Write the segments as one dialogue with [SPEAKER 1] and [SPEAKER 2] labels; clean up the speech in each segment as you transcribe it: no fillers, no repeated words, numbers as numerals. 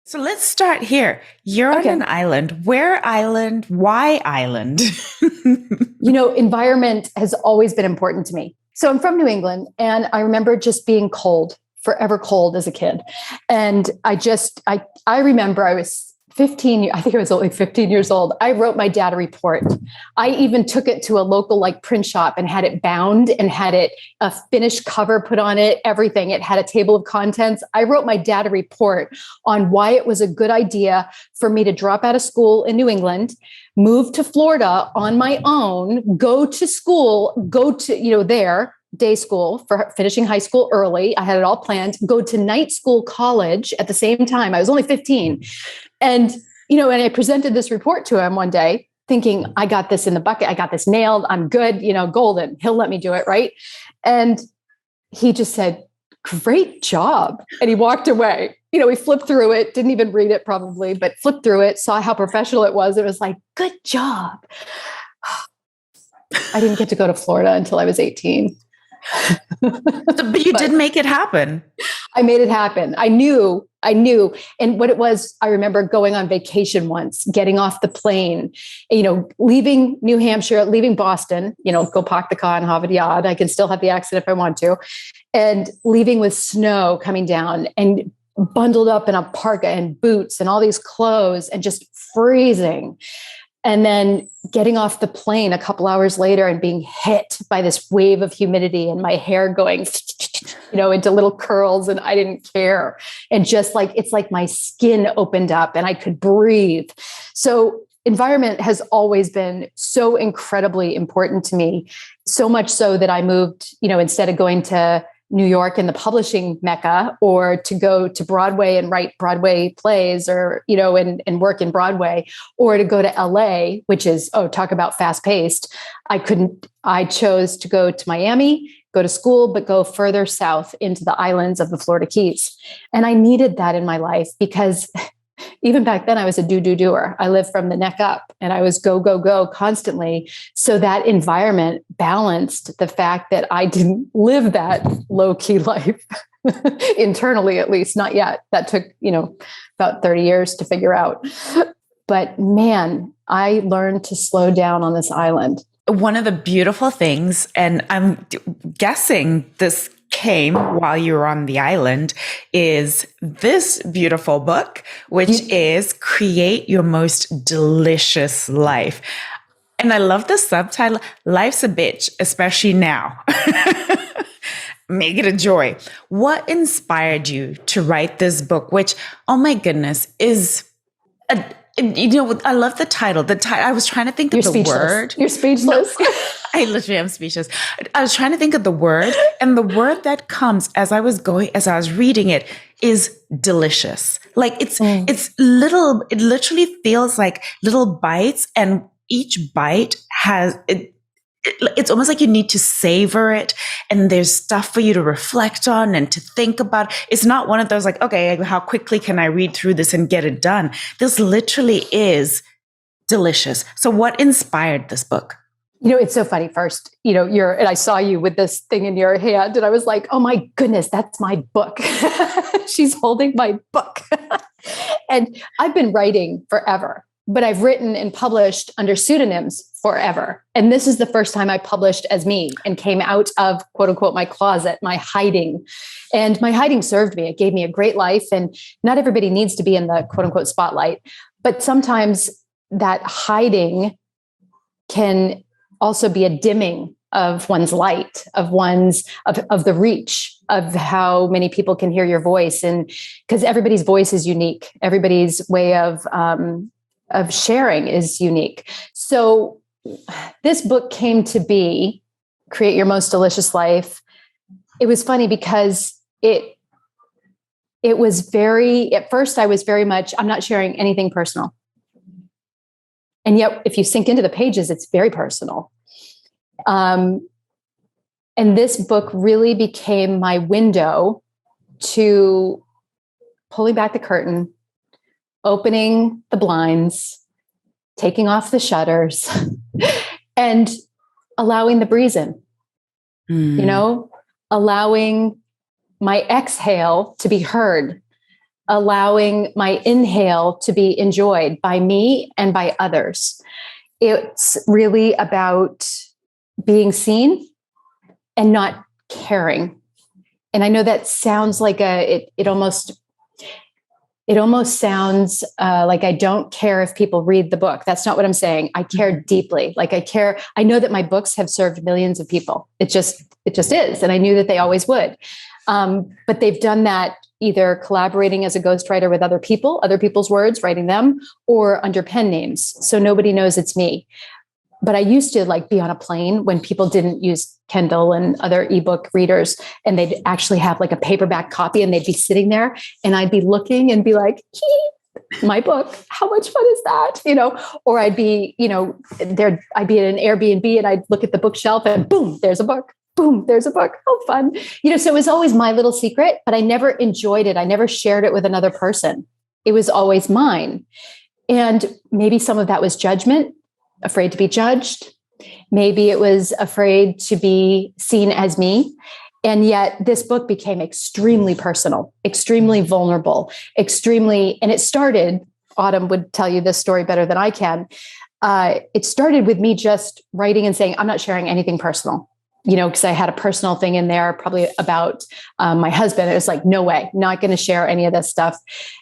[SPEAKER 1] So let's start here. You're on
[SPEAKER 2] Okay.
[SPEAKER 1] an island. Where island? Why island?
[SPEAKER 2] Environment has always been important to me. So I'm from New England, and I remember just being cold, forever cold as a kid. And I remember I was 15, I think I was only 15 years old. I wrote my dad a report. I even took it to a local print shop and had it bound and had it a finished cover put on it, everything. It had a table of contents. I wrote my dad a report on why it was a good idea for me to drop out of school in New England, move to Florida on my own, go to school, go to, there, day school for finishing high school early. I had it all planned, go to night school college at the same time. I was only 15. And, and I presented this report to him one day thinking, I got this in the bucket. I got this nailed. I'm good, golden. He'll let me do it. Right. And he just said, great job. And he walked away. We flipped through it, didn't even read it probably, but flipped through it, saw how professional it was. It was like, good job. I didn't get to go to Florida until I was 18.
[SPEAKER 1] But you did make it happen.
[SPEAKER 2] I made it happen. I knew. And what it was, I remember going on vacation once, getting off the plane, leaving New Hampshire, leaving Boston, go park the car and have a yard. I can still have the accent if I want to. And leaving with snow coming down and bundled up in a parka and boots and all these clothes and just freezing. And then getting off the plane a couple hours later and being hit by this wave of humidity and my hair going, into little curls, and I didn't care. And just it's like my skin opened up and I could breathe. So environment has always been so incredibly important to me, so much so that I moved, instead of going to New York and the publishing mecca, or to go to Broadway and write Broadway plays, or, and work in Broadway, or to go to LA, which is, talk about fast paced. I chose to go to Miami, go to school, but go further south into the islands of the Florida Keys. And I needed that in my life because even back then I was a doer. I lived from the neck up and I was go constantly. So that environment balanced the fact that I didn't live that low key life internally, at least not yet. That took, about 30 years to figure out. But man, I learned to slow down on this island.
[SPEAKER 1] One of the beautiful things, and I'm guessing this came while you were on the island, is this beautiful book, which is Create Your Most Delicious Life. And I love the subtitle, Life's a Bitch, especially now. Make it a joy. What inspired you to write this book, which, oh my goodness, is I love the title. I was trying to think of the word.
[SPEAKER 2] You're speechless.
[SPEAKER 1] No, I literally am speechless. I was trying to think of the word, and the word that comes as I was reading it is delicious. It's little, it literally feels like little bites, and each bite has it's almost like you need to savor it, and there's stuff for you to reflect on and to think about. It's not one of those okay, how quickly can I read through this and get it done? This literally is delicious. So what inspired this book?
[SPEAKER 2] It's so funny. First, and I saw you with this thing in your hand, and I was like, oh my goodness, that's my book. She's holding my book. And I've been writing forever, but I've written and published under pseudonyms forever. And this is the first time I published as me and came out of, quote unquote, my closet, my hiding. And my hiding served me. It gave me a great life. And not everybody needs to be in the, quote unquote, spotlight. But sometimes that hiding can also be a dimming of one's light, of the reach of how many people can hear your voice. And because everybody's voice is unique, everybody's way of sharing is unique. So this book came to be, Create Your Most Delicious Life. It was funny because it was at first I was very much, I'm not sharing anything personal. And yet if you sink into the pages, it's very personal. And this book really became my window to pulling back the curtain, opening the blinds, taking off the shutters, and allowing the breeze in, allowing my exhale to be heard, allowing my inhale to be enjoyed by me and by others. It's really about being seen and not caring. And I know that sounds like it almost sounds like I don't care if people read the book. That's not what I'm saying. I care deeply. Like I care. I know that my books have served millions of people. It just is. And I knew that they always would. But they've done that either collaborating as a ghostwriter with other people, other people's words, writing them, or under pen names. So nobody knows it's me. But I used to like be on a plane when people didn't use Kindle and other ebook readers, and they'd actually have like a paperback copy and they'd be sitting there and I'd be looking and be like, my book, how much fun is that? Or I'd be, I'd be at an Airbnb and I'd look at the bookshelf and boom, there's a book. Boom, there's a book. Oh, fun. So it was always my little secret, but I never enjoyed it. I never shared it with another person. It was always mine. And maybe some of that was judgment, afraid to be judged. Maybe it was afraid to be seen as me. And yet this book became extremely personal, extremely vulnerable, and it started, Autumn would tell you this story better than I can. It started with me just writing and saying, I'm not sharing anything personal. Because I had a personal thing in there, probably about my husband. It was like, no way, not going to share any of this stuff.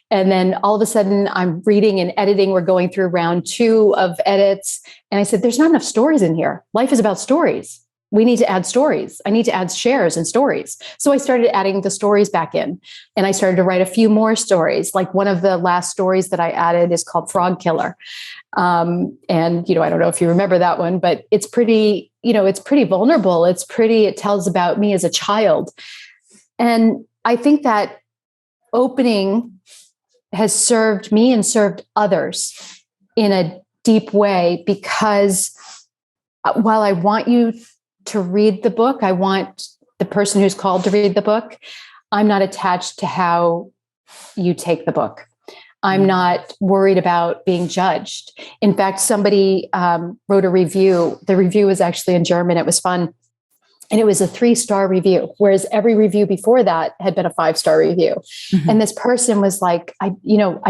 [SPEAKER 2] And then all of a sudden I'm reading and editing. We're going through round 2 of edits. And I said, there's not enough stories in here. Life is about stories. We need to add stories. I need to add shares and stories. So I started adding the stories back in, and I started to write a few more stories. Like one of the last stories that I added is called Frog Killer. And, I don't know if you remember that one, but it's pretty, it's pretty vulnerable. It tells about me as a child. And I think that opening has served me and served others in a deep way, because while I want you to read the book, I want the person who's called to read the book, I'm not attached to how you take the book. I'm not worried about being judged. In fact, somebody wrote a review. The review was actually in German. It was fun. And it was a 3-star review, whereas every review before that had been a 5-star review. Mm-hmm. And this person was like, I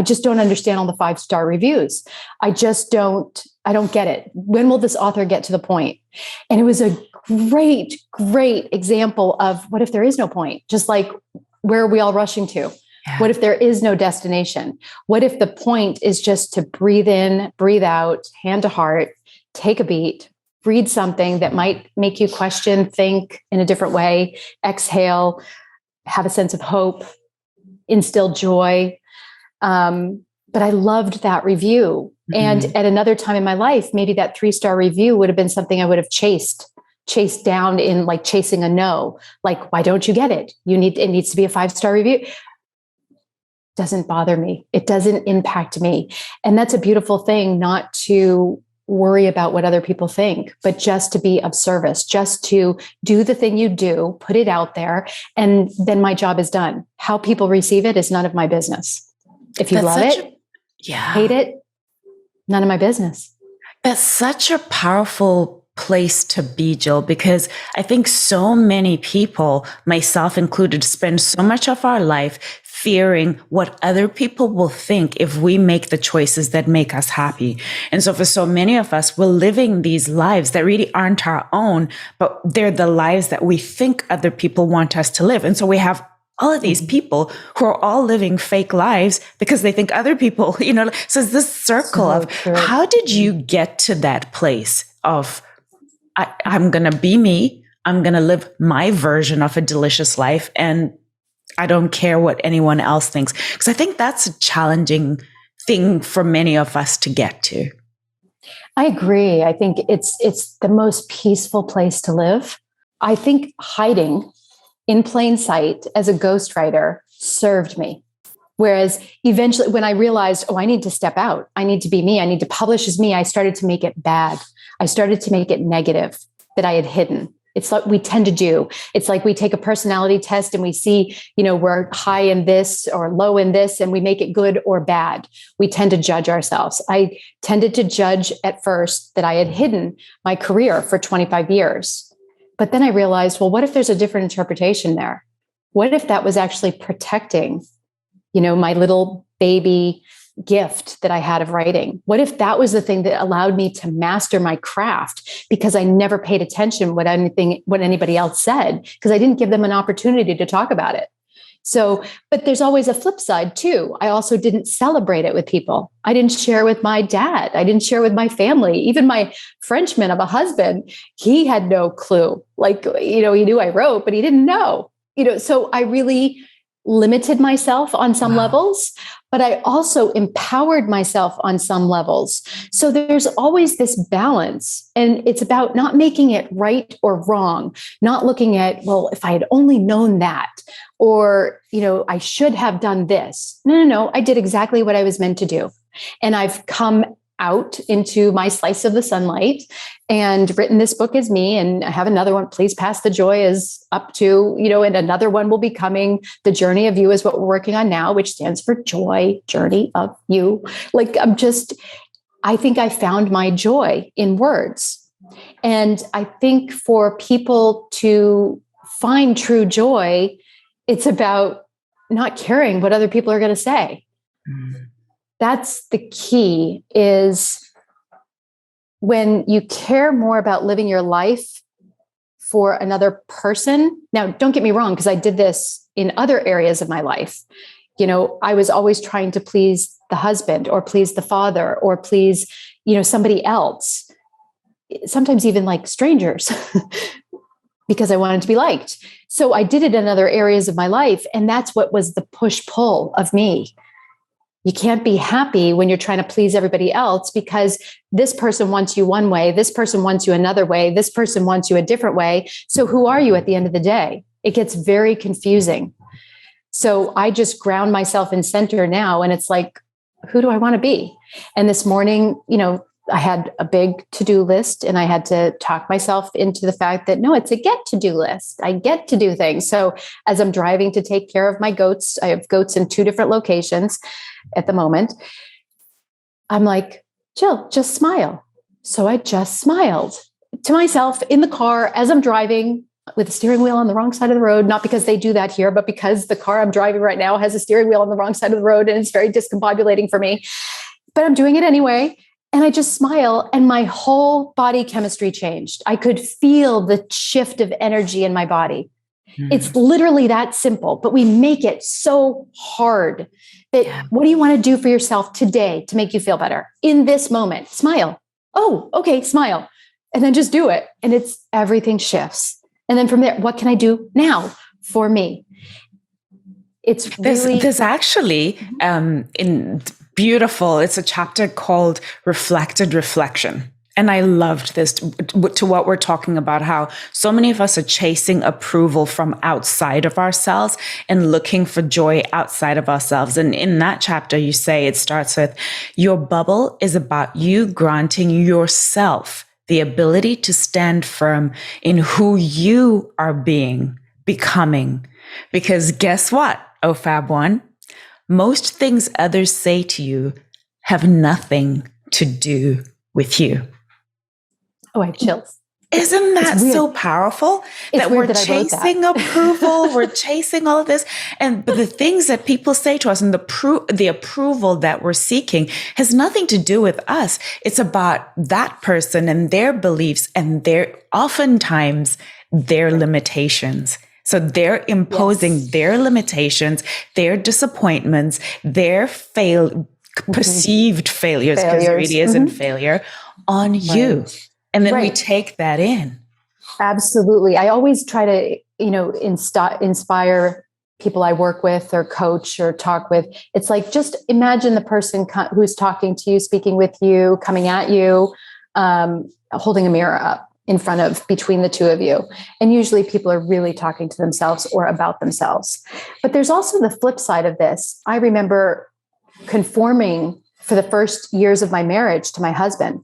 [SPEAKER 2] just don't understand all the 5-star reviews. I don't get it. When will this author get to the point? And it was a great, great example of what if there is no point? Just like, where are we all rushing to? Yeah. What if there is no destination? What if the point is just to breathe in, breathe out, hand to heart, take a beat, read something that might make you question, think in a different way, exhale, have a sense of hope, instill joy. But I loved that review. Mm-hmm. And at another time in my life, maybe that 3-star review would have been something I would have chased down in like chasing a no. Like, why don't you get it? It needs to be a 5-star review. Doesn't bother me. It doesn't impact me. And that's a beautiful thing, not to worry about what other people think, but just to be of service, just to do the thing you do, put it out there, and then my job is done. How people receive it is none of my business. If you love it, hate it, none of my business.
[SPEAKER 1] That's such a powerful place to be, Jill, because I think so many people, myself included, spend so much of our life fearing what other people will think if we make the choices that make us happy. And so for so many of us, we're living these lives that really aren't our own, but they're the lives that we think other people want us to live. And so we have all of these people who are all living fake lives because they think other people, so it's this circle of how did you get to that place of, I'm going to be me. I'm going to live my version of a delicious life. And I don't care what anyone else thinks. Because I think that's a challenging thing for many of us to get to.
[SPEAKER 2] I agree. I think it's the most peaceful place to live. I think hiding in plain sight as a ghostwriter served me. Whereas eventually when I realized, I need to step out, I need to be me, I need to publish as me, I started to make it bad. I started to make it negative that I had hidden. It's like we tend to do. It's like we take a personality test and we see, we're high in this or low in this, and we make it good or bad. We tend to judge ourselves. I tended to judge at first that I had hidden my career for 25 years. But then I realized, what if there's a different interpretation there? What if that was actually protecting, my little baby gift that I had of writing? What if that was the thing that allowed me to master my craft, because I never paid attention what anybody else said, because I didn't give them an opportunity to talk about it. So, but there's always a flip side too. I also didn't celebrate it with people. I didn't share with my dad. I didn't share with my family. Even my Frenchman of a husband, he had no clue. Like, he knew I wrote, but he didn't know, so I really limited myself on some levels, but I also empowered myself on some levels. So there's always this balance, and it's about not making it right or wrong, not looking at, well, if I had only known that, or, I should have done this. No, I did exactly what I was meant to do. And I've come out into my slice of the sunlight and written this book as me. And I have another one, Please Pass the Joy, is up to, and another one will be coming. The Journey of You is what we're working on now, which stands for joy, journey of you. Like, I think I found my joy in words. And I think for people to find true joy, it's about not caring what other people are going to say. That's the key, is when you care more about living your life for another person. Now, don't get me wrong, because I did this in other areas of my life. I was always trying to please the husband or please the father or please, somebody else, sometimes even like strangers, because I wanted to be liked. So I did it in other areas of my life. And that's what was the push-pull of me. You can't be happy when you're trying to please everybody else, because this person wants you one way, this person wants you another way, this person wants you a different way. So who are you at the end of the day? It gets very confusing. So I just ground myself in center now. And it's like, who do I want to be? And this morning, I had a big to-do list, and I had to talk myself into the fact that, no, it's a get-to-do list. I get to do things. So as I'm driving to take care of my goats, I have goats in 2 different locations at the moment. I'm like, Jill, just smile. So I just smiled to myself in the car as I'm driving with the steering wheel on the wrong side of the road, not because they do that here, but because the car I'm driving right now has a steering wheel on the wrong side of the road, and it's very discombobulating for me, but I'm doing it anyway. And I just smile, and my whole body chemistry changed. I could feel the shift of energy in my body. It's literally that simple, but we make it so hard that what do you want to do for yourself today to make you feel better in this moment? Smile. Oh, okay. Smile. And then just do it. And everything shifts. And then from there, what can I do now for me? It's really,
[SPEAKER 1] there's actually, beautiful. It's a chapter called Reflected Reflection. And I loved this to what we're talking about, how so many of us are chasing approval from outside of ourselves and looking for joy outside of ourselves. And in that chapter, you say it starts with, your bubble is about you granting yourself the ability to stand firm in who you are becoming. Because guess what, OFAB one? Most things others say to you have nothing to do with you.
[SPEAKER 2] Oh, I have chills.
[SPEAKER 1] Isn't that so powerful? That we're chasing approval, we're chasing all of this. But the things that people say to us and the approval that we're seeking has nothing to do with us. It's about that person and their beliefs and oftentimes their limitations. So they're imposing their limitations, their disappointments, their perceived failures, because it really isn't failure, on you. And then we take that in.
[SPEAKER 2] Absolutely. I always try to, inspire people I work with or coach or talk with. It's like, just imagine the person who's talking to you, speaking with you, coming at you, holding a mirror up between the two of you. And usually people are really talking to themselves or about themselves. But there's also the flip side of this. I remember conforming for the first years of my marriage to my husband,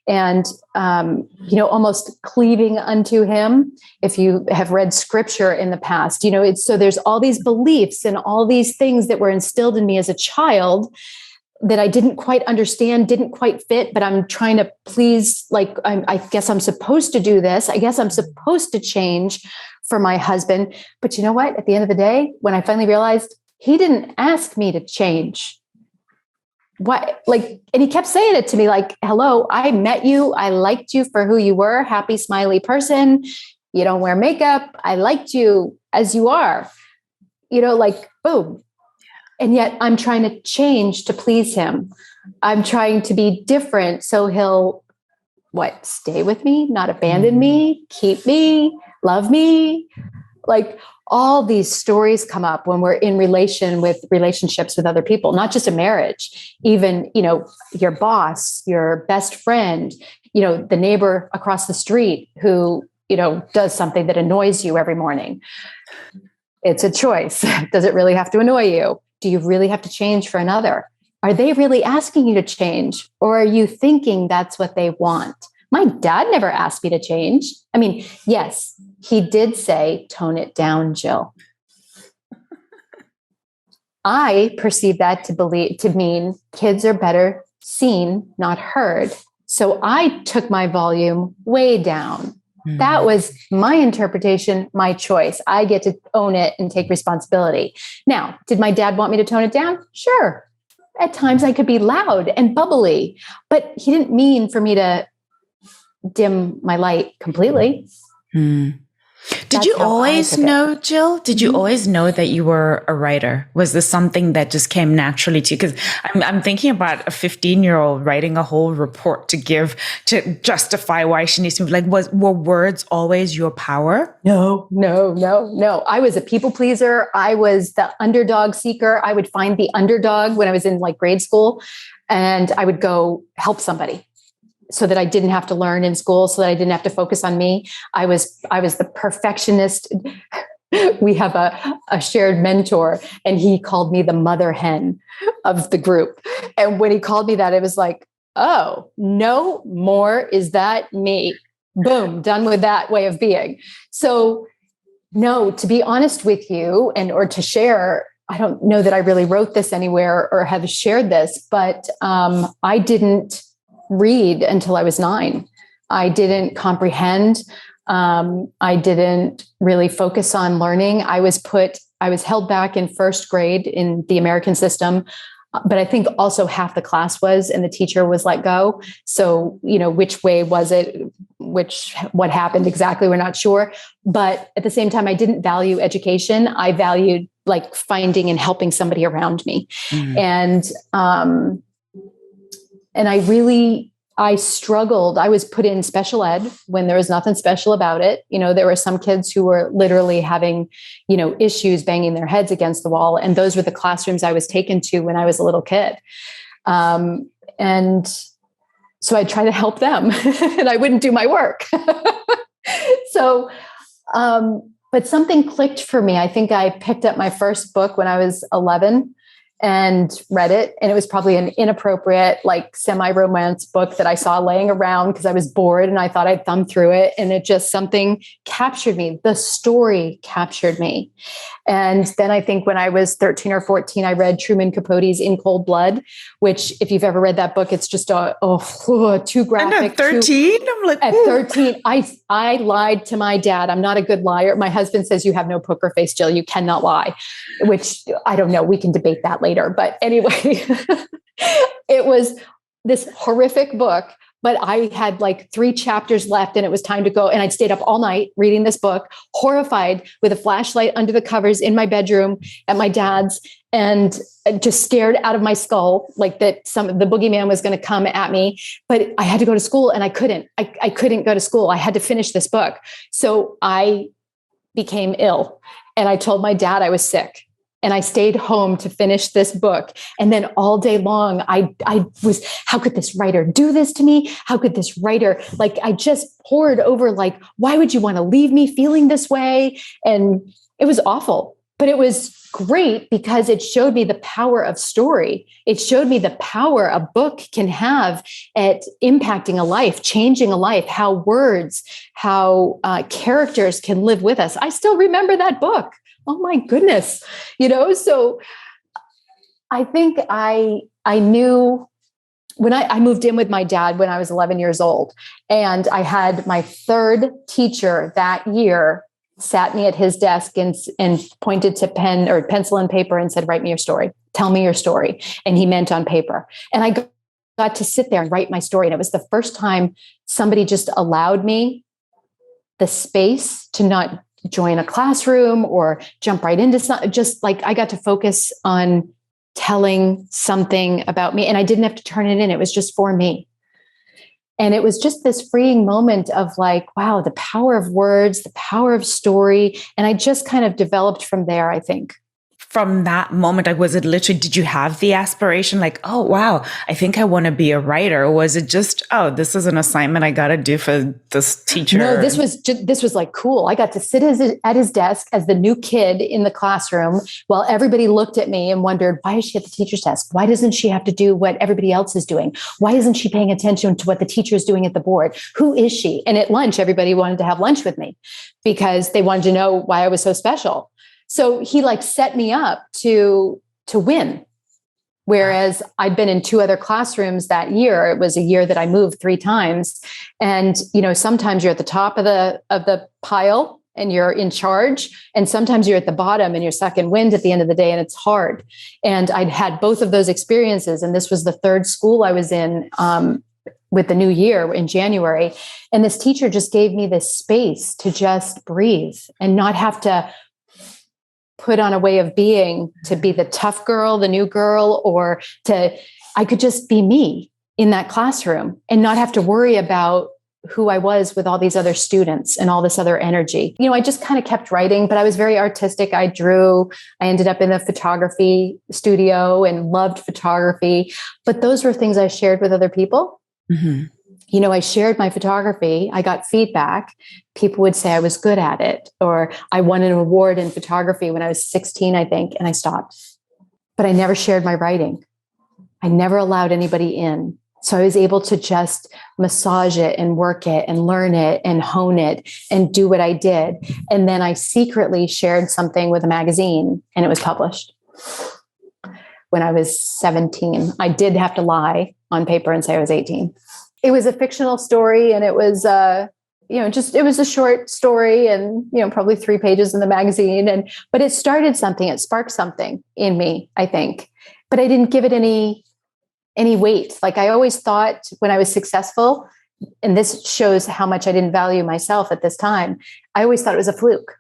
[SPEAKER 2] and, almost cleaving unto him. If you have read scripture in the past, so there's all these beliefs and all these things that were instilled in me as a child that I didn't quite understand, didn't quite fit, but I'm trying to please, I guess I'm supposed to do this. I guess I'm supposed to change for my husband. But you know what? At the end of the day, when I finally realized he didn't ask me to change. What, like, and he kept saying it to me, like, hello, I met you. I liked you for who you were. Happy, smiley person. You don't wear makeup. I liked you as you are, like, boom. And yet I'm trying to change to please him. I'm trying to be different. So he'll stay with me, not abandon me, keep me, love me. Like, all these stories come up when we're in relationships with other people, not just a marriage, even, your boss, your best friend, the neighbor across the street who, does something that annoys you every morning. It's a choice. Does it really have to annoy you? Do you really have to change for another? Are they really asking you to change? Or are you thinking that's what they want? My dad never asked me to change. I mean, yes, he did say, tone it down, Jill. I perceive that to mean kids are better seen, not heard. So I took my volume way down. That was my interpretation, my choice. I get to own it and take responsibility. Now, did my dad want me to tone it down? Sure. At times I could be loud and bubbly, but he didn't mean for me to dim my light completely.
[SPEAKER 1] Did you always know, Jill? Did you always know that you were a writer? Was this something that just came naturally to you? Because I'm thinking about a 15-year-old writing a whole report to give to justify why she needs to. Like, were words always your power?
[SPEAKER 2] No. I was a people pleaser. I was the underdog seeker. I would find the underdog when I was in grade school, and I would go help somebody, so that I didn't have to learn in school, so that I didn't have to focus on me. I was the perfectionist. We have a shared mentor, and he called me the mother hen of the group. And when he called me that, it was like, oh, no more is that me. Boom, done with that way of being. So no, to be honest with you or to share, I don't know that I really wrote this anywhere or have shared this, but I didn't read until I was 9. I didn't comprehend. I didn't really focus on learning. I was held back in first grade in the American system, but I think also half the class was, and the teacher was let go. So, which way was it? What happened exactly? We're not sure. But at the same time, I didn't value education. I valued finding and helping somebody around me. And I struggled. I was put in special ed when there was nothing special about it. There were some kids who were literally having, issues banging their heads against the wall. And those were the classrooms I was taken to when I was a little kid. And so I tried to help them and I wouldn't do my work. So, but something clicked for me. I think I picked up my first book when I was 11 and read it. And it was probably an inappropriate, semi-romance book that I saw laying around because I was bored and I thought I'd thumb through it. And it just, something captured me. The story captured me. And then I think when I was 13 or 14, I read Truman Capote's In Cold Blood, which, if you've ever read that book, it's just too graphic.
[SPEAKER 1] And at 13?
[SPEAKER 2] At 13, I lied to my dad. I'm not a good liar. My husband says, you have no poker face, Jill. You cannot lie, which I don't know. We can debate that later. But anyway, it was this horrific book, but I had 3 chapters left and it was time to go. And I'd stayed up all night reading this book, horrified, with a flashlight under the covers in my bedroom at my dad's, and just scared out of my skull, that the boogeyman was going to come at me. But I had to go to school and I couldn't. I couldn't go to school. I had to finish this book. So I became ill and I told my dad I was sick. And I stayed home to finish this book. And then all day long, I was, how could this writer do this to me? How could this writer, I just poured over, why would you want to leave me feeling this way? And it was awful, but it was great because it showed me the power of story. It showed me the power a book can have at impacting a life, changing a life, how words, how characters can live with us. I still remember that book. Oh my goodness. So I think I knew when I moved in with my dad when I was 11 years old, and I had my third teacher that year sat me at his desk and pointed to pen or pencil and paper and said, write me your story. Tell me your story. And he meant on paper. And I got to sit there and write my story. And it was the first time somebody just allowed me the space to not join a classroom or jump right into something. Just like I got to focus on telling something about me, and I didn't have to turn it in. It was just for me. And it was just this freeing moment of like, wow, the power of words, the power of story. And I just kind of developed from there, I think.
[SPEAKER 1] From that moment, like, was it literally, did you have the aspiration like, oh, wow, I think I want to be a writer? Or was it just, oh, this is an assignment I got to do for this teacher?
[SPEAKER 2] No, this was like cool. I got to sit at his desk as the new kid in the classroom while everybody looked at me and wondered, why is she at the teacher's desk? Why doesn't she have to do what everybody else is doing? Why isn't she paying attention to what the teacher is doing at the board? Who is she? And at lunch, everybody wanted to have lunch with me because they wanted to know why I was so special. So he like set me up to win. Whereas I'd been in 2 other classrooms that year. It was a year that I moved 3 times. And, sometimes you're at the top of the pile and you're in charge. And sometimes you're at the bottom and you're sucking wind at the end of the day and it's hard. And I'd had both of those experiences. And this was the 3rd school I was in with the new year in January. And this teacher just gave me this space to just breathe and not have to put on a way of being to be the tough girl, the new girl, I could just be me in that classroom and not have to worry about who I was with all these other students and all this other energy. I just kind of kept writing, but I was very artistic. I drew. I ended up in the photography studio and loved photography. But those were things I shared with other people. Mm-hmm. I shared my photography. I got feedback. People would say I was good at it, or I won an award in photography when I was 16, I think, and I stopped. But I never shared my writing. I never allowed anybody in. So I was able to just massage it and work it and learn it and hone it and do what I did. And then I secretly shared something with a magazine and it was published when I was 17. I did have to lie on paper and say I was 18. It was a fictional story and it was, it was a short story and, probably 3 pages in the magazine. But it started something, it sparked something in me, I think, but I didn't give it any weight. Like I always thought when I was successful, and this shows how much I didn't value myself at this time, I always thought it was a fluke.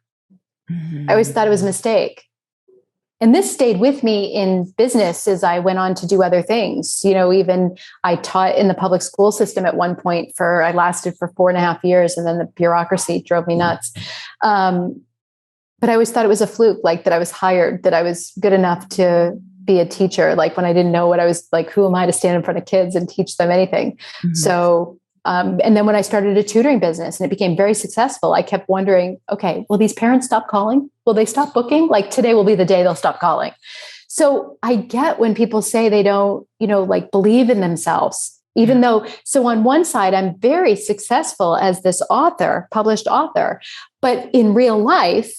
[SPEAKER 2] Mm-hmm. I always thought it was a mistake. And this stayed with me in business as I went on to do other things. Even I taught in the public school system at one point I lasted for 4.5 years, and then the bureaucracy drove me nuts. But I always thought it was a fluke, like that I was hired, that I was good enough to be a teacher. Like when I didn't know what I was like, who am I to stand in front of kids and teach them anything? Mm-hmm. So, and then when I started a tutoring business and it became very successful, I kept wondering, okay, will these parents stop calling? Will they stop booking? Like today will be the day they'll stop calling. So I get when people say they don't, believe in themselves, even though, so on one side, I'm very successful as this author, published author, but in real life,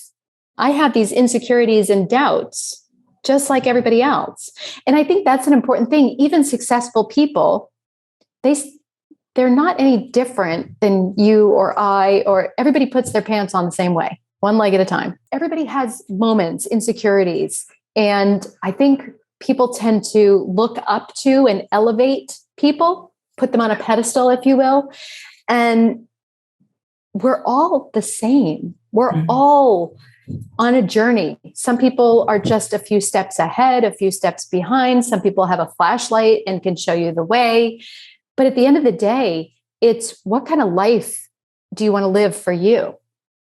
[SPEAKER 2] I have these insecurities and doubts, just like everybody else. And I think that's an important thing. Even successful people, they're not any different than you or I, or everybody puts their pants on the same way, one leg at a time. Everybody has moments, insecurities. And I think people tend to look up to and elevate people, put them on a pedestal, if you will. And we're all the same. We're all on a journey. Some people are just a few steps ahead, a few steps behind. Some people have a flashlight and can show you the way. But at the end of the day, it's what kind of life do you want to live for you?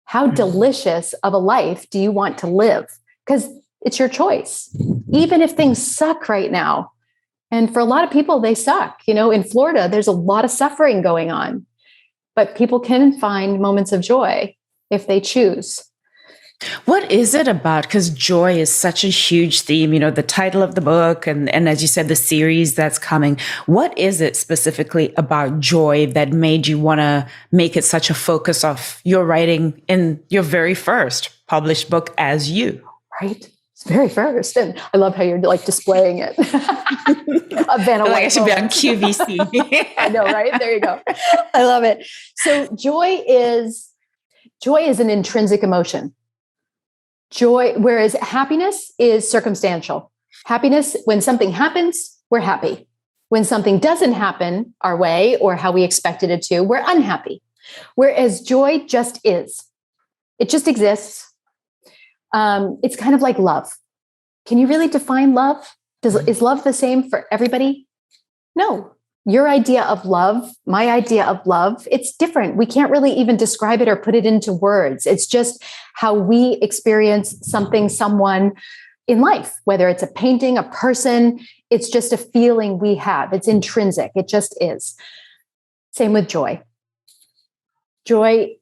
[SPEAKER 2] How delicious of a life do you want to live? Because it's your choice. Even if things suck right now. And for a lot of people, they suck. In Florida, there's a lot of suffering going on. But people can find moments of joy if they choose.
[SPEAKER 1] What is it about? Because joy is such a huge theme, the title of the book and as you said, the series that's coming. What is it specifically about joy that made you want to make it such a focus of your writing in your very first published book as you?
[SPEAKER 2] Right. It's very first. And I love how you're like displaying it.
[SPEAKER 1] I should be on QVC.
[SPEAKER 2] I know, right? There you go. I love it. So joy is, Joy is an intrinsic emotion. Joy, whereas happiness is circumstantial. Happiness, when something happens, we're happy. When something doesn't happen our way or how we expected it to, we're unhappy. Whereas joy just is. It just exists. It's kind of like love. Can you really define love? Is love the same for everybody? No. Your idea of love, my idea of love, it's different. We can't really even describe it or put it into words. It's just how we experience something, someone in life, whether it's a painting, a person, it's just a feeling we have. It's intrinsic. It just is. Same with joy. Joy,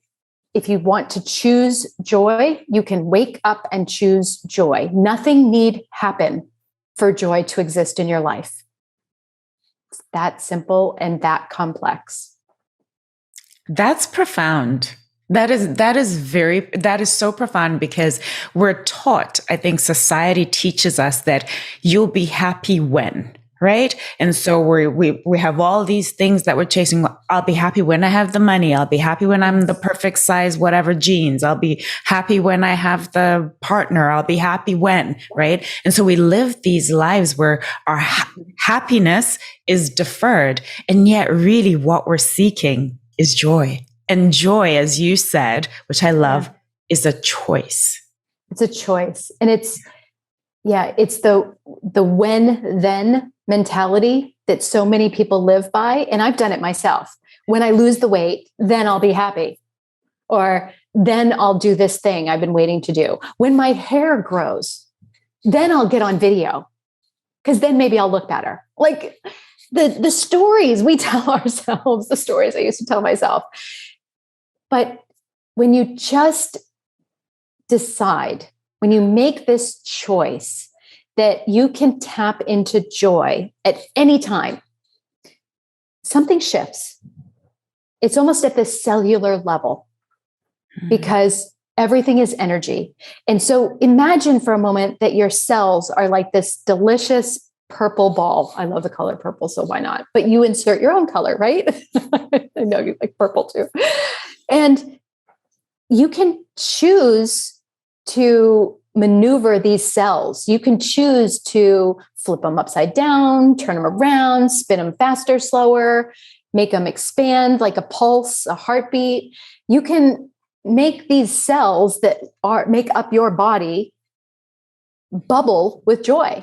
[SPEAKER 2] if you want to choose joy, you can wake up and choose joy. Nothing need happen for joy to exist in your life. It's that simple and that complex.
[SPEAKER 1] That's profound. That is so profound, because we're taught, I think society teaches us that you'll be happy when, right? And so we have all these things that we're chasing. I'll be happy when I have the money. I'll be happy when I'm the perfect size, whatever jeans. I'll be happy when I have the partner. I'll be happy when, right? And so we live these lives where our happiness is deferred. And yet really what we're seeking is joy. And joy, as you said, which I love, is a choice.
[SPEAKER 2] It's a choice. And it's the when then mentality that so many people live by. And I've done it myself. When I lose the weight, then I'll be happy. Or then I'll do this thing I've been waiting to do. When my hair grows, then I'll get on video, because then maybe I'll look better. Like the stories we tell ourselves, the stories I used to tell myself. But when you just decide, when you make this choice that you can tap into joy at any time, something shifts. It's almost at the cellular level, because everything is energy. And so imagine for a moment that your cells are like this delicious purple ball. I love the color purple, so why not? But you insert your own color, right? I know you like purple too. And you can choose to maneuver these cells. You can choose to flip them upside down, turn them around, spin them faster, slower, make them expand like a pulse, a heartbeat. You can make these cells that make up your body bubble with joy.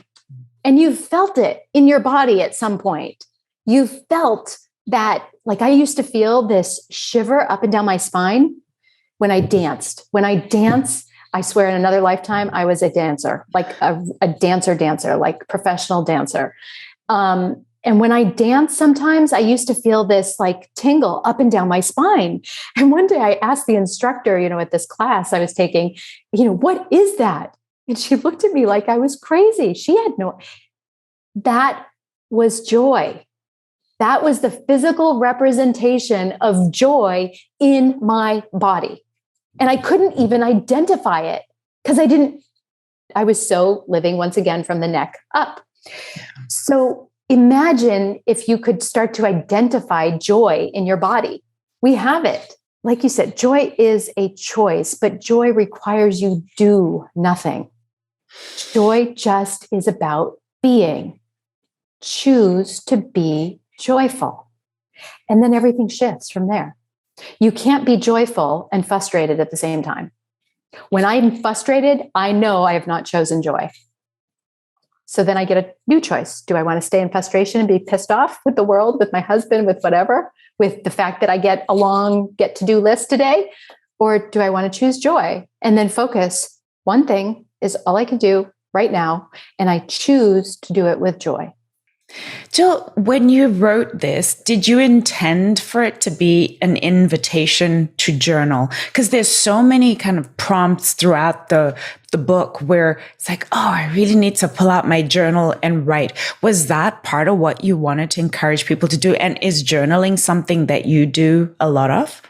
[SPEAKER 2] And you've felt it in your body at some point. You've felt that, like I used to feel this shiver up and down my spine when I danced. When I dance, I swear in another lifetime, I was a dancer, like a dancer, like professional dancer. And when I dance, sometimes I used to feel this like tingle up and down my spine. And one day I asked the instructor, at this class I was taking, what is that? And she looked at me like I was crazy. That was joy. That was the physical representation of joy in my body. And I couldn't even identify it because I was so living once again from the neck up. So imagine if you could start to identify joy in your body. We have it. Like you said, joy is a choice, but joy requires you do nothing. Joy just is about being. Choose to be joyful. And then everything shifts from there. You can't be joyful and frustrated at the same time. When I'm frustrated, I know I have not chosen joy. So then I get a new choice. Do I want to stay in frustration and be pissed off with the world, with my husband, with whatever, with the fact that I get a long get-to-do list today? Or do I want to choose joy and then focus? One thing is all I can do right now, and I choose to do it with joy.
[SPEAKER 1] Jill, when you wrote this, did you intend for it to be an invitation to journal? Because there's so many kind of prompts throughout the book where it's like, oh, I really need to pull out my journal and write. Was that part of what you wanted to encourage people to do? And is journaling something that you do a lot of?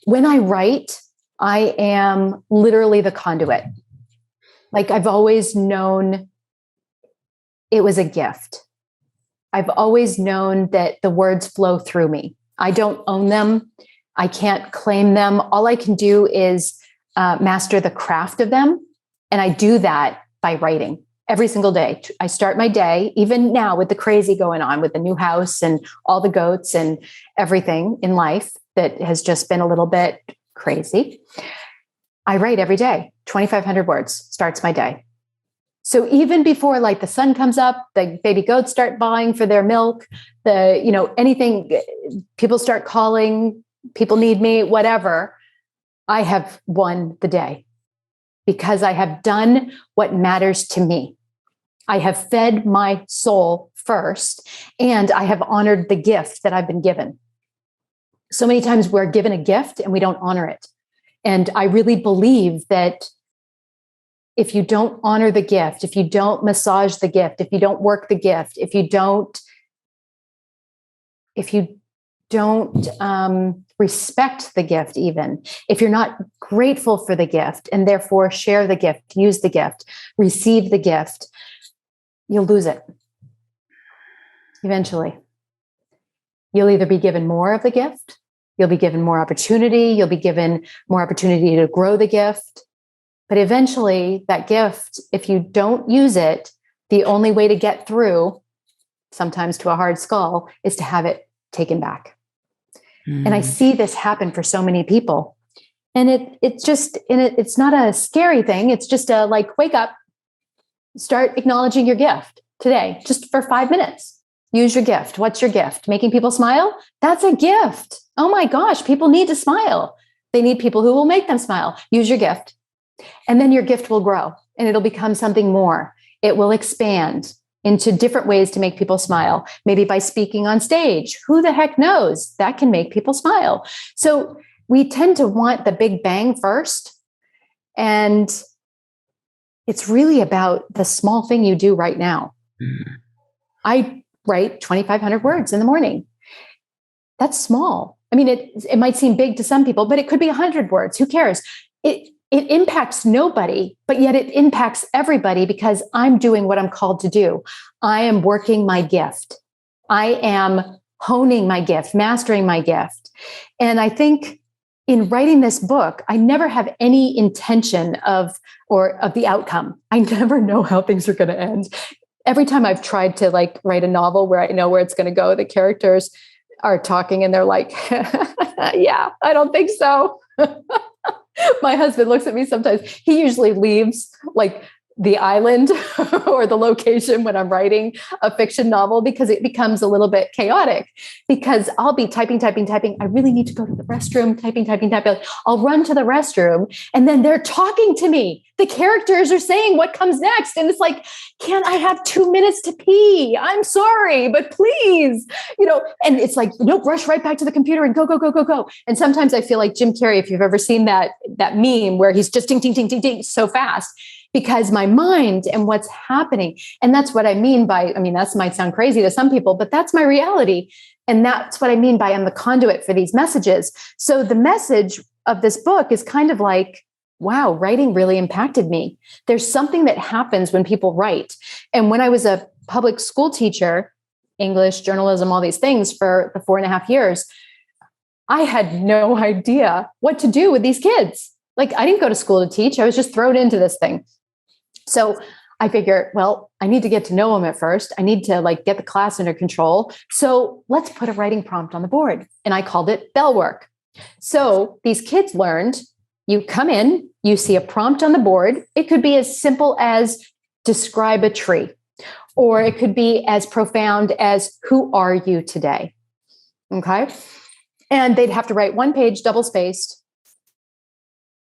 [SPEAKER 2] When I write, I am literally the conduit. Like I've always known it was a gift. I've always known that the words flow through me. I don't own them. I can't claim them. All I can do is master the craft of them. And I do that by writing every single day. I start my day, even now with the crazy going on with the new house and all the goats and everything in life that has just been a little bit crazy. I write every day. 2,500 words starts my day. So even before like the sun comes up, the baby goats start buying for their milk, anything, people start calling, people need me, whatever, I have won the day because I have done what matters to me. I have fed my soul first, and I have honored the gift that I've been given. So many times we're given a gift and we don't honor it. And I really believe that if you don't honor the gift, if you don't massage the gift, if you don't work the gift, if you don't respect the gift, even if you're not grateful for the gift and therefore share the gift, use the gift, receive the gift, you'll lose it. Eventually, you'll either be given more of the gift, you'll be given more opportunity, you'll be given more opportunity to grow the gift. But eventually that gift, if you don't use it, the only way to get through, sometimes to a hard skull, is to have it taken back. And I see this happen for so many people. And it's not a scary thing. It's just a like, wake up, start acknowledging your gift today, just for 5 minutes. Use your gift. What's your gift? Making people smile? That's a gift. Oh my gosh, people need to smile. They need people who will make them smile. Use your gift. And then your gift will grow and it'll become something more. It will expand into different ways to make people smile. Maybe by speaking on stage. Who the heck knows? That can make people smile. So we tend to want the big bang first. And it's really about the small thing you do right now. I write 2,500 words in the morning. That's small. I mean, it might seem big to some people, but it could be 100 words. Who cares? It impacts nobody, but yet it impacts everybody because I'm doing what I'm called to do. I am working my gift. I am honing my gift, mastering my gift. And I think in writing this book, I never have any intention of the outcome. I never know how things are going to end. Every time I've tried to like write a novel where I know where it's going to go, the characters are talking and they're like, yeah, I don't think so. My husband looks at me sometimes. He usually leaves like the island or the location when I'm writing a fiction novel because it becomes a little bit chaotic because I'll be typing. I really need to go to the restroom, typing. I'll run to the restroom and then they're talking to me. The characters are saying what comes next. And it's like, can't I have 2 minutes to pee? I'm sorry, but please, and it's like, nope, rush right back to the computer and go. And sometimes I feel like Jim Carrey, if you've ever seen that meme where he's just ding so fast, because my mind and what's happening. And that's what I mean by, that might sound crazy to some people, but that's my reality. And that's what I mean by I'm the conduit for these messages. So the message of this book is kind of like, wow, writing really impacted me. There's something that happens when people write. And when I was a public school teacher, English, journalism, all these things for the 4.5 years, I had no idea what to do with these kids. Like I didn't go to school to teach. I was just thrown into this thing. So I figured, well, I need to get to know them at first. I need to like get the class under control. So let's put a writing prompt on the board. And I called it bell work. So these kids learned, you come in, you see a prompt on the board. It could be as simple as describe a tree, or it could be as profound as who are you today? Okay. And they'd have to write 1 page, double spaced.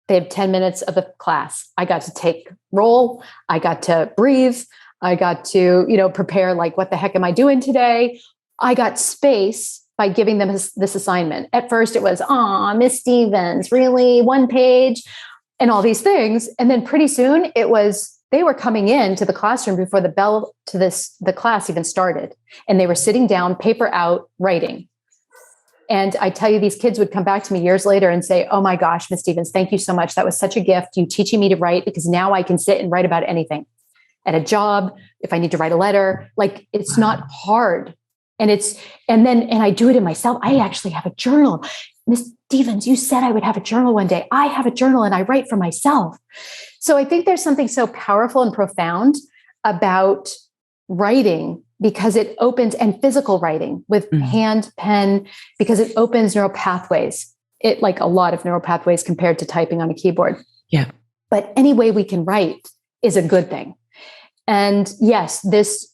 [SPEAKER 2] They have 10 minutes of the class. I got to take roll. I got to breathe. I got to, prepare like, what the heck am I doing today? I got space by giving them this assignment. At first it was, Miss Stevens, really 1 page and all these things. And then pretty soon they were coming into the classroom before the bell to the class even started. And they were sitting down, paper out, writing. And I tell you, these kids would come back to me years later and say, oh my gosh, Miss Stevens, thank you so much. That was such a gift. You teaching me to write because now I can sit and write about anything at a job. If I need to write a letter, like it's not hard. And I do it in myself. I actually have a journal Miss Stevens, you said I would have a journal one day. I have a journal and I write for myself. So I think there's something so powerful and profound about writing, because it opens, and physical writing with hand, pen, because it opens neural pathways. It, like a lot of neural pathways compared to typing on a keyboard.
[SPEAKER 1] Yeah.
[SPEAKER 2] But any way we can write is a good thing. And yes, this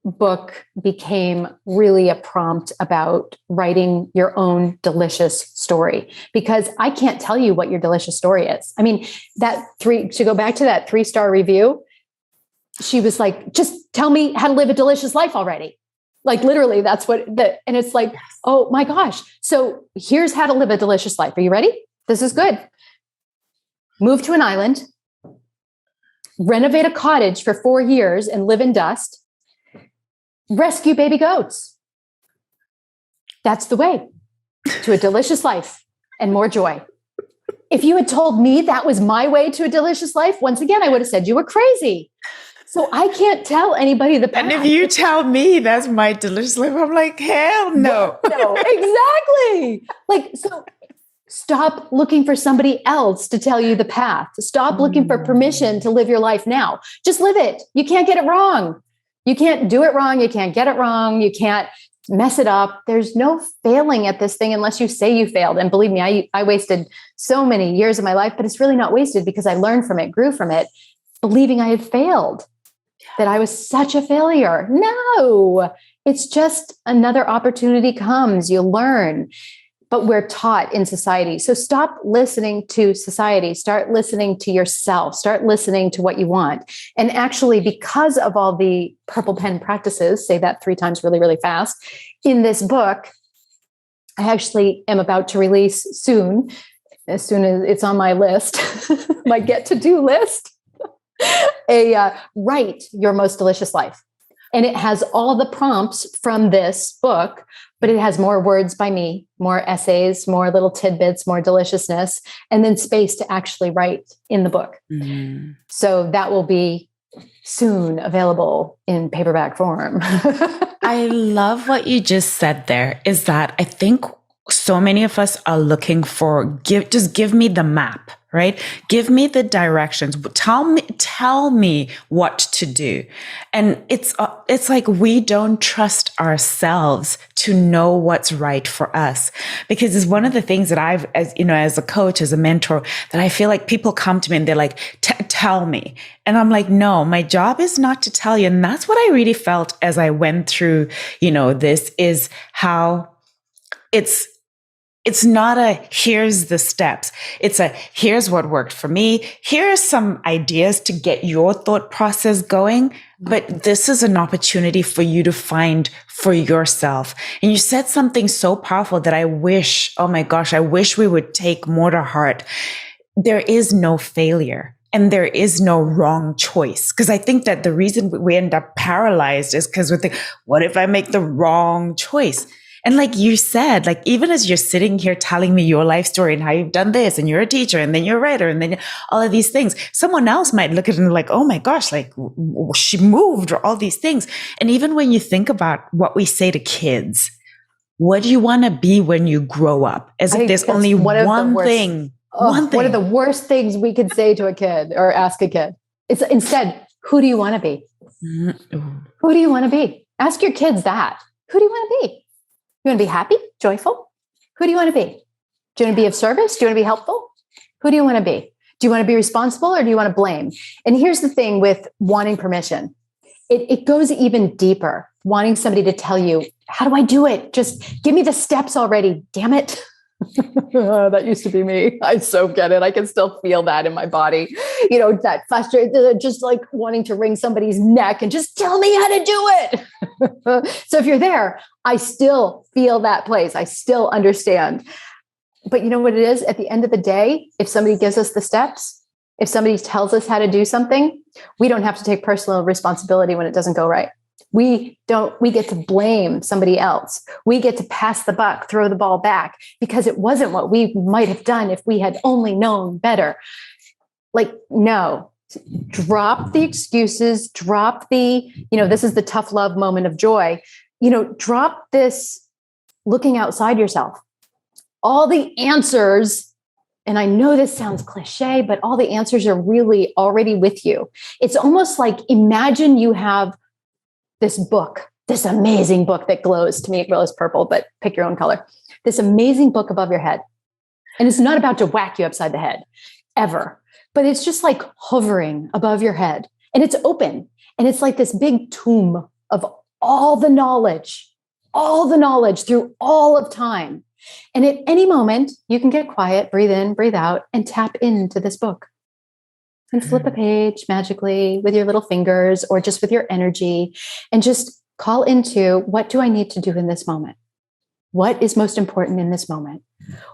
[SPEAKER 2] book became really a prompt about writing your own delicious story, because I can't tell you what your delicious story is. I mean, to go back to that 3-star review, she was like, just tell me how to live a delicious life already. Like literally that's and it's like, oh my gosh. So here's how to live a delicious life. Are you ready? This is good. Move to an island, renovate a cottage for 4 years and live in dust, rescue baby goats. That's the way to a delicious life and more joy. If you had told me that was my way to a delicious life, once again, I would have said you were crazy. So I can't tell anybody the path.
[SPEAKER 1] And if you tell me that's my delicious life, I'm like, hell no.
[SPEAKER 2] No, exactly. Like, so stop looking for somebody else to tell you the path. Stop looking for permission to live your life now. Just live it. You can't get it wrong. You can't do it wrong. You can't get it wrong. You can't mess it up. There's no failing at this thing unless you say you failed. And believe me, I wasted so many years of my life, but it's really not wasted because I learned from it, grew from it, believing I had failed, that I was such a failure. No, it's just another opportunity comes. You learn, but we're taught in society. So stop listening to society. Start listening to yourself. Start listening to what you want. And actually, because of all the purple pen practices, say that 3 times really, really fast, in this book, I actually am about to release soon as it's on my list, my get to do list, write your most delicious life. And it has all the prompts from this book, but it has more words by me, more essays, more little tidbits, more deliciousness, and then space to actually write in the book. Mm-hmm. So that will be soon available in paperback form.
[SPEAKER 1] I love what you just said there, is that I think so many of us are looking for, give me the map, right? Give me the directions. Tell me what to do. And it's like we don't trust ourselves to know what's right for us, because it's one of the things that I've, as a coach, as a mentor, that I feel like people come to me and they're like, tell me. And I'm like, no, my job is not to tell you. And that's what I really felt as I went through, this is how it's not here's the steps. It's here's what worked for me. Here are some ideas to get your thought process going. But this is an opportunity for you to find for yourself. And you said something so powerful that I wish we would take more to heart. There is no failure. And there is no wrong choice. Because I think that the reason we end up paralyzed is because we think, what if I make the wrong choice? And like you said, like even as you're sitting here telling me your life story and how you've done this, and you're a teacher, and then you're a writer, and then all of these things, someone else might look at it and like, oh my gosh, like she moved, or all these things. And even when you think about what we say to kids, what do you want to be when you grow up? As if there's only one thing. One of the worst things we could say to a kid or ask a kid. It's instead, who do you want to be? Mm-hmm. Who do you want to be? Ask your kids that. Who do you want to be? You want to be happy, joyful? Who do you want to be? Do you want to be of service? Do you want to be helpful? Who do you want to be? Do you want to be responsible, or do you want to blame? And here's the thing with wanting permission. It goes even deeper. Wanting somebody to tell you, how do I do it? Just give me the steps already. Damn it. That used to be me. I so get it. I can still feel that in my body. That frustrated, just like wanting to wring somebody's neck and just tell me how to do it. So if you're there, I still feel that place. I still understand. But you know what it is? At the end of the day, if somebody gives us the steps, if somebody tells us how to do something, we don't have to take personal responsibility when it doesn't go right. We get to blame somebody else. We get to pass the buck, throw the ball back, because it wasn't what we might have done if we had only known better. Like, no, drop the excuses, drop the, this is the tough love moment of joy. Drop this looking outside yourself.
[SPEAKER 2] all the answers, and I know this sounds cliche, but all the answers are really already with you. It's almost like, imagine you have this book, this amazing book that glows. To me, it glows purple, but pick your own color. This amazing book above your head. And it's not about to whack you upside the head ever, but it's just like hovering above your head, and it's open. And it's like this big tomb of all the knowledge through all of time. And at any moment, you can get quiet, breathe in, breathe out, and tap into this book and flip a page magically with your little fingers or just with your energy, and just call into, what do I need to do in this moment? What is most important in this moment?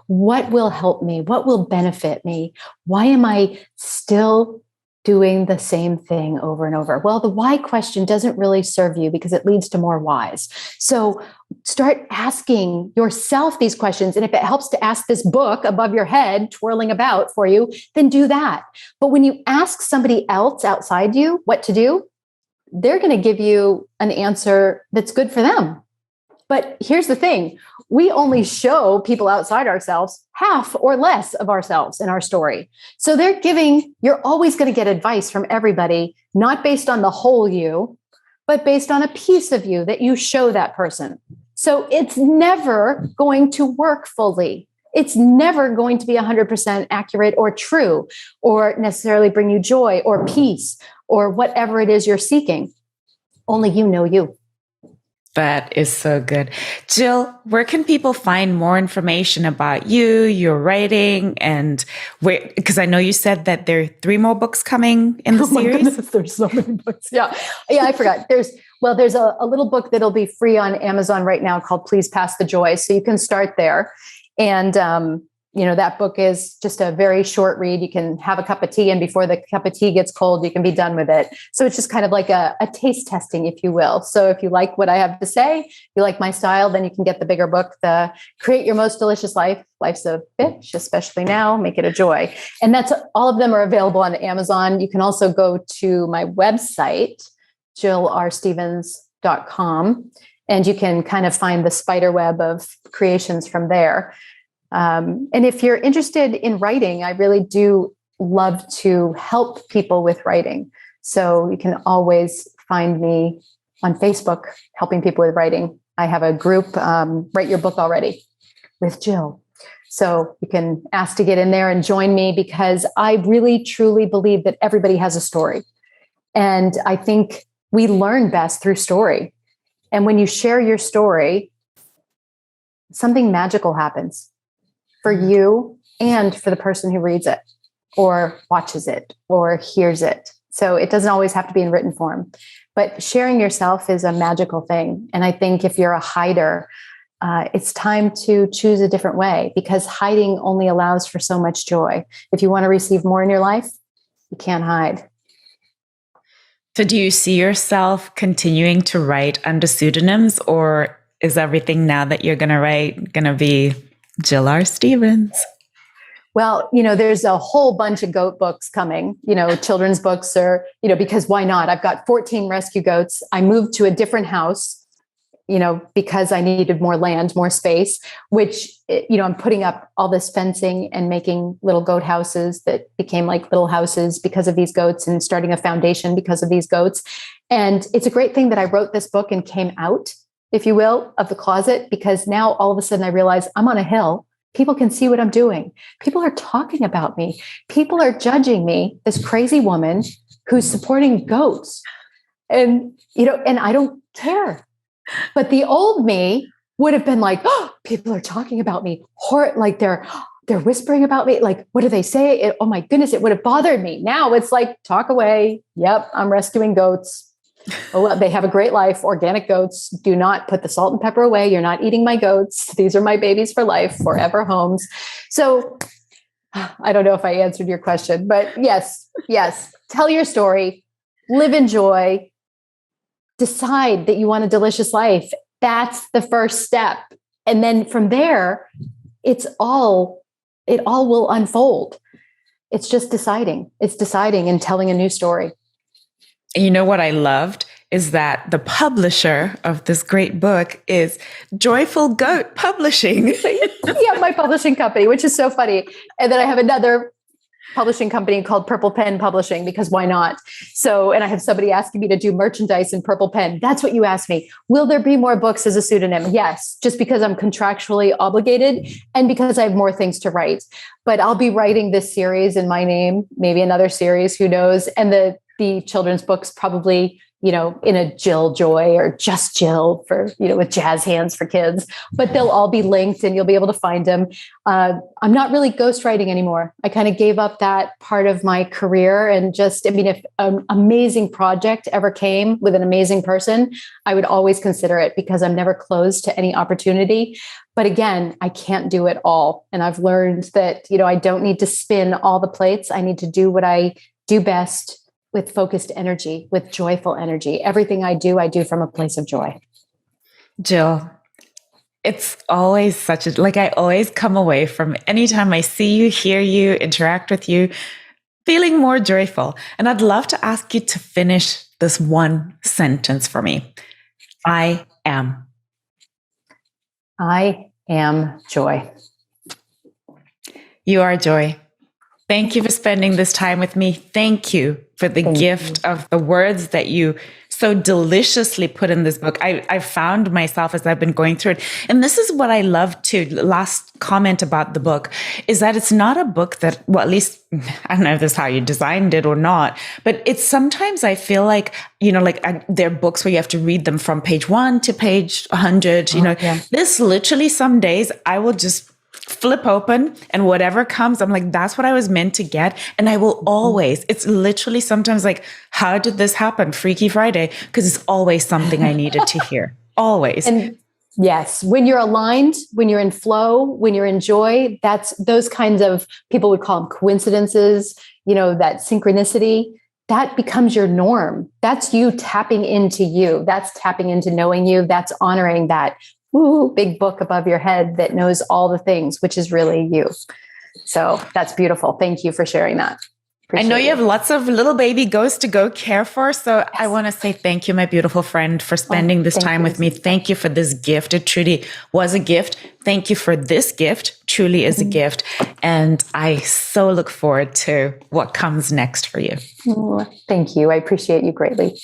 [SPEAKER 2] What will help me? What will benefit me? Why am I still doing the same thing over and over? Well, the why question doesn't really serve you because it leads to more whys. So start asking yourself these questions. And if it helps to ask this book above your head twirling about for you, then do that. But when you ask somebody else outside you what to do, they're going to give you an answer that's good for them. But here's the thing. We only show people outside ourselves half or less of ourselves in our story. So you're always going to get advice from everybody, not based on the whole you, but based on a piece of you that you show that person. So it's never going to work fully. It's never going to be 100% accurate or true, or necessarily bring you joy or peace or whatever it is you're seeking. Only you know you.
[SPEAKER 1] That is so good. Jill, where can people find more information about you, your writing, and where, because I know you said that there are 3 more books coming in the series.
[SPEAKER 2] My goodness, there's so many books. Yeah, I forgot. There's a little book that'll be free on Amazon right now called Please Pass the Joy. So you can start there. And, that book is just a very short read. You can have a cup of tea, and before the cup of tea gets cold, you can be done with it. So it's just kind of like a taste testing, if you will. So if you like what I have to say, you like my style, then you can get the bigger book, the Create Your Most Delicious Life. Life's a bitch, especially now, make it a joy. And that's all of them are available on Amazon. You can also go to my website, jillrstevens.com, and you can kind of find the spider web of creations from there. And if you're interested in writing, I really do love to help people with writing. So you can always find me on Facebook, helping people with writing. I have a group, Write Your Book Already with Jill. So you can ask to get in there and join me, because I really, truly believe that everybody has a story. And I think we learn best through story. And when you share your story, something magical happens for you and for the person who reads it or watches it or hears it. So it doesn't always have to be in written form, but sharing yourself is a magical thing. And I think if you're a hider, it's time to choose a different way, because hiding only allows for so much joy. If you want to receive more in your life, you can't hide.
[SPEAKER 1] So do you see yourself continuing to write under pseudonyms, or is everything now that you're going to write going to be Jill R. Stevens?
[SPEAKER 2] Well, there's a whole bunch of goat books coming, children's books are, because why not? I've got 14 rescue goats. I moved to a different house, because I needed more land, more space, which, I'm putting up all this fencing and making little goat houses that became like little houses because of these goats, and starting a foundation because of these goats. And it's a great thing that I wrote this book and came out, if you will, of the closet, because now all of a sudden I realize I'm on a hill. People can see what I'm doing. People are talking about me. People are judging me, this crazy woman who's supporting goats. And, and I don't care. But the old me would have been like, oh, people are talking about me. Like they're whispering about me. Like, what do they say? Oh my goodness, it would have bothered me. Now it's like, talk away. Yep, I'm rescuing goats. Oh, well, they have a great life. Organic goats. Do not put the salt and pepper away. You're not eating my goats. These are my babies for life, forever homes. So I don't know if I answered your question, but yes. Tell your story, live in joy, decide that you want a delicious life. That's the first step. And then from there, it all will unfold. It's just deciding. It's deciding and telling a new story.
[SPEAKER 1] You know what I loved is that the publisher of this great book is Joyful Goat Publishing.
[SPEAKER 2] Yeah, my publishing company, which is so funny. And then I have another publishing company called Purple Pen Publishing, because why not? So, and I have somebody asking me to do merchandise in Purple Pen. That's what you asked me. Will there be more books as a pseudonym? Yes, just because I'm contractually obligated and because I have more things to write. But I'll be writing this series in my name, maybe another series, who knows? And the children's books probably, in a Jill Joy or just Jill for, with jazz hands for kids, but they'll all be linked and you'll be able to find them. I'm not really ghostwriting anymore. I kind of gave up that part of my career and if an amazing project ever came with an amazing person, I would always consider it because I'm never closed to any opportunity. But again, I can't do it all. And I've learned that, I don't need to spin all the plates. I need to do what I do best with focused energy, with joyful energy. Everything I do from a place of joy.
[SPEAKER 1] Jill, it's always I always come away from anytime I see you, hear you, interact with you, feeling more joyful. And I'd love to ask you to finish this one sentence for me. I am joy. You are joy. Thank you for spending this time with me. Thank you for the gift of the words that you so deliciously put in this book. I found myself as I've been going through it. And this is what I love too. Last comment about the book is that it's not a book that, well, at least, I don't know if this is how you designed it or not, but it's sometimes I feel like, there are books where you have to read them from page 1 to page 100,
[SPEAKER 2] Yeah.
[SPEAKER 1] This literally some days I will just flip open and whatever comes, I'm like, that's what I was meant to get. And I will always, it's literally sometimes like, how did this happen? Freaky Friday. Because it's always something I needed to hear. Always.
[SPEAKER 2] And yes, when you're aligned, when you're in flow, when you're in joy, that's those kinds of, people would call them coincidences, that synchronicity, that becomes your norm. That's you tapping into you. That's tapping into knowing you. That's honoring that big book above your head that knows all the things, which is really you. So that's beautiful. Thank you for sharing that.
[SPEAKER 1] I know you have lots of little baby ghosts to go care for. So yes. I want to say thank you, my beautiful friend, for spending this time with me. Thank you for this gift. It truly was a gift. Thank you for this gift. Truly is a gift. And I so look forward to what comes next for you.
[SPEAKER 2] Thank you. I appreciate you greatly.